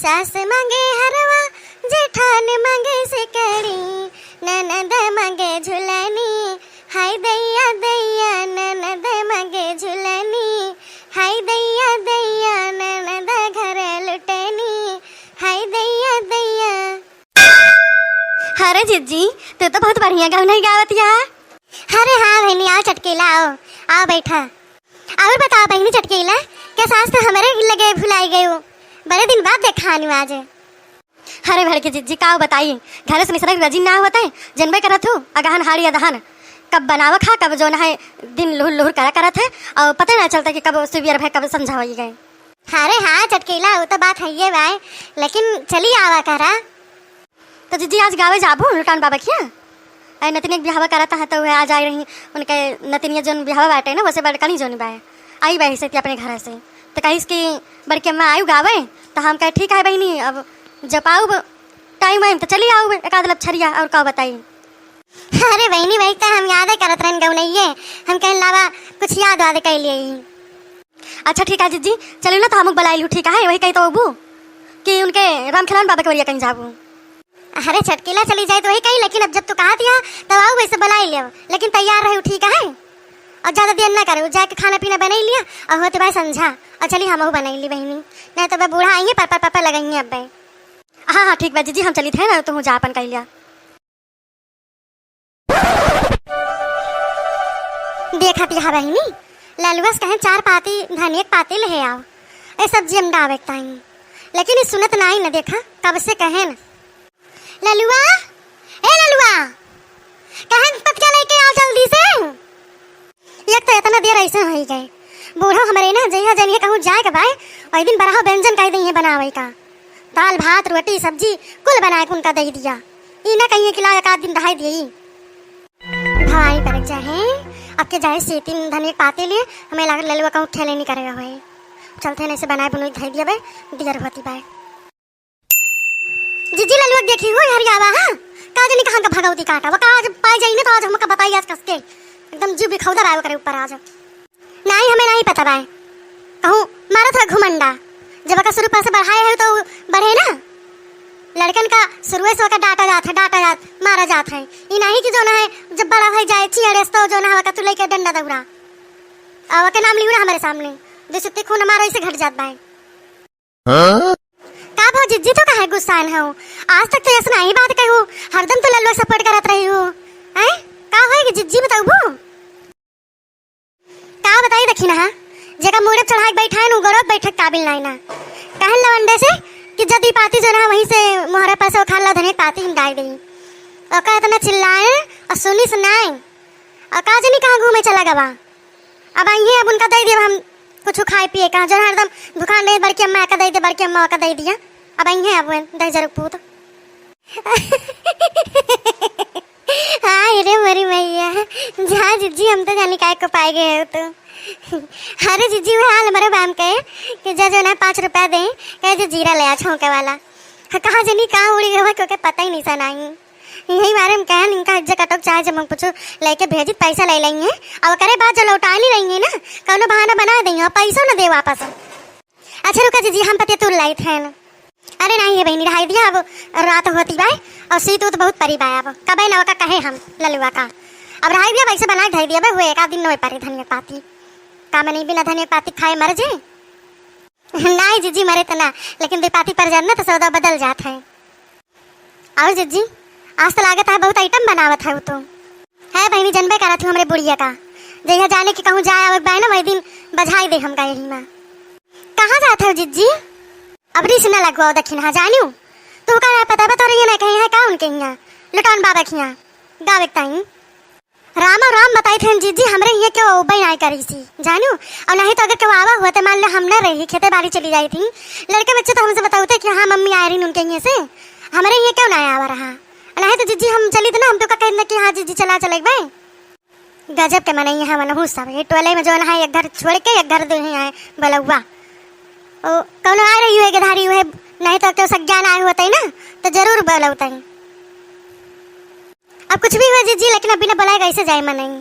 सास मांगे हरवा, जेठान मांगे सिकड़ी, ननद मांगे झुलनी, हाय दैया दैया ननद मांगे झुलनी, हाय दैया दैया ननद घर लुटनी, हाय दैया दैया। अरे जिज्जी तू तो बहुत बढ़िया गाँव नहीं गावत यार। अरे हाँ बहनी आओ चटकीला आओ आओ बैठा। और बताओ बहनी चटकीला क्या सास तो हमारे लगे भुलाई गई हो, बड़े दिन बाद देखा आनी आज। अरे भड़के जिज्जी का बताई घर से निसरक रजी ना होता है जनबे करत हूँ अगहन हाड़ी अदहन कब बनावा खा कब जो है दिन लुहुर लुहुर करा करत है और पता ना चलता कि कब सुवियर भाई कब समझा हो गए। अरे हाँ चटकीला वो तो बात है ये भाई, लेकिन चली आवा करा तो जिज्जी आज गावे जाबू लुटान बाबा किया नतिनिया ब्याह करता है तो वह आ जा रही उनके नतिनिया जो ब्याह बाटे ना वैसे बड़का नहीं जोनी बाय आई बाई से अपने घर से तो कहीं कि बड़की अम्मा आयु गावे तो हम कहे ठीक है बहनी अब जब आऊ टाइम आइम तो चली आऊ एक आध लपछरिया और का बताई। अरे बहनी वही तो हम याद करत रहन गौ नहीं है हम कहीं लावा कुछ याद वाद कर लिए। अच्छा ठीक है जिज्जी चलो ना तो हम बुलाई लूँ ठीक है वही कही तो अबू कि उनके राम खिलावन बाबा के वरिया कहीं जाबू। अरे चटकीला चली जाए तो वही कही लेकिन अब जब तू कहा दिया तब आओ वैसे बुलाई लिया लेकिन तैयार रहे ठीक है और ज़्यादा देर ना करे जाके खाना पीना बना लिया और हो तो भाई समझा और चली हम बनाई ली बहनी नहीं तो बूढ़ा आएंगे पापा पापा लगाएंगे अब भाई। हाँ हाँ ठीक बात जी हम चली थे ना तो जा अपन कह लिया। देखा तिहा बहनी ललुआस कहें 4 पाती धनिया पाती ले आओ ये सब्जी हम डावे लेकिन इस सुनत ना ही ना देखा कब से कहे न ललुआ ए ललुआ कहें पतिया लेके आओ जल्दी से। एक तो इतना देर ऐसे हो गए बूढ़ा हमारे ना जइहा जनिए कहूँ जाए के भाई और दिन बड़ा व्यंजन कह दी बनावे का दाल भात रोटी सब्जी कुल बनाए उनका दे दिया ये ना कहिए कि ला एक आध दिन दहाई दी भाई पर जाए अब के जाए से 3 धनिया पाते लिए हमें लगा ललुआ कहूँ ठेले नहीं करेगा भाई चलते नहीं से बनाए बुनई धई दिया भाई दियर होती भाई। जीजी ललुआ देखी हो यार आवा हां का जनी कहां का भगवती काटा वो काज पाई जाई ना तो आज हमका बताई आज कसके एकदम जीव भी खौदा आवे करे ऊपर आज नहीं हमें नहीं पता भाई कहूं मारा था घुमंडा जब का शुरू से बढ़ाए है तो बढ़े ना लड़कन का शुरू से का डाटा जात मारा जात है ये नहीं कि जो ना है जब बड़ा हो जाए चिड़ेस तो जो ना का तू लेके डंडा दौड़ा और के नाम लियो हमारे सामने जैसे ते खून हमारा ऐसे घट जात भाई। का भाव जिज्जी तो काहे गुस्सान हो आज तक तो ऐसा नहीं बात कहू हरदम तो लल्लू सपोर्ट करत रही हो हैं का होएगी जिज्जी बताऊ का बताई देखी ना जगह मोड़े चढ़ा के बैठा है नु गरब बैठक काबिल नहीं ना कहन लवंडे से कि जदी पाती जो ना वहीं से मोहरा पैसे खा ला धने पाती हम डाल दी और का इतना चिल्लाए और सुनी सुनाए और का जनी कहां घूमे चला गवा अब आइए अब उनका दे दिया हम कुछ खाए पिए कहां जो हरदम दुकान दे बड़की अम्मा का दे दे बड़की अम्मा का दे दिया अब आइए अब दे जरूर पूत। हाँ रे मरी मैया जहाँ जिज्जी हम तो जानी काय को पाए गए हो तो अरे जिज्जी वो हाल हमारे बाम कहे कि जो ना 5 रुपया दें कहे जो जीरा ले आ छौके वाला कहाँ जनी कहाँ उड़ी गए क्योंकि पता ही नहीं सनाई यही बारे हम कहें इनका इज्जत कटोक चाहे जब हम कुछ लेके भेजी पैसा ले लेंगे और करे बात जो लौटा नहीं लेंगे ना कौनो बहाना बना देंगे और पैसा ना दे वापस। अच्छा रुका जीजी हम पति तुल लाई थे ना अरे नहीं है बहनी ढाई दिया अब रात होती बाय और सी तो बहुत परी बाय अब कब नवा का कहे हम ललुआ का अब ढाई दिया वैसे बना ढाई दिया हुए एक आध दिन नोए पारी धनिया पाती का मैं नहीं बिना धनिया पाती खाए मर जे नहीं जीजी मरे तो ना लेकिन बेपाती पर जाना तो सौदा बदल जाता है। और जीजी आज तो लागत है बहुत आइटम बनावत है वो तो है बहनी जनबे करा थी हमारे बुढ़िया का जहाँ जाने की कहूँ जाए और बाय ना वही दिन बजाई दे हमका यही में कहाँ जाते हो जीजी अब रिस न लगवाओ दक्षिण हाँ जानियो तो का पता बता रही है ना कहीं है का उनके यहाँ लुटान बाबा के यहाँ गावे टाइम राम और राम बताई थे जीजी हमरे ये क्यों उबई नहीं करी सी जानियो और नहीं तो अगर क्यों आवा हुआ तो मान लो हम न रही खेते बाड़ी चली जाई थी लड़के बच्चे तो हमसे बताते कि हाँ मम्मी आ रही उनके यहाँ से हमारे ये क्यों नहीं आवा रहा नहीं तो जीजी हम चली थी ना हम तो कहना कि हाँ जीजी चला चले भाई गजब के मने यहाँ मनहूस सब ये टोले में जो है एक घर छोड़ के एक घर दे है बलुआ ओ कौन आ रही है गधारी हुए नहीं तो क्यों सज्ञान आए होते ना तो जरूर बोलते अब कुछ भी हुआ जीजी लेकिन अब बिना बुलाए कैसे जाए मन नहीं।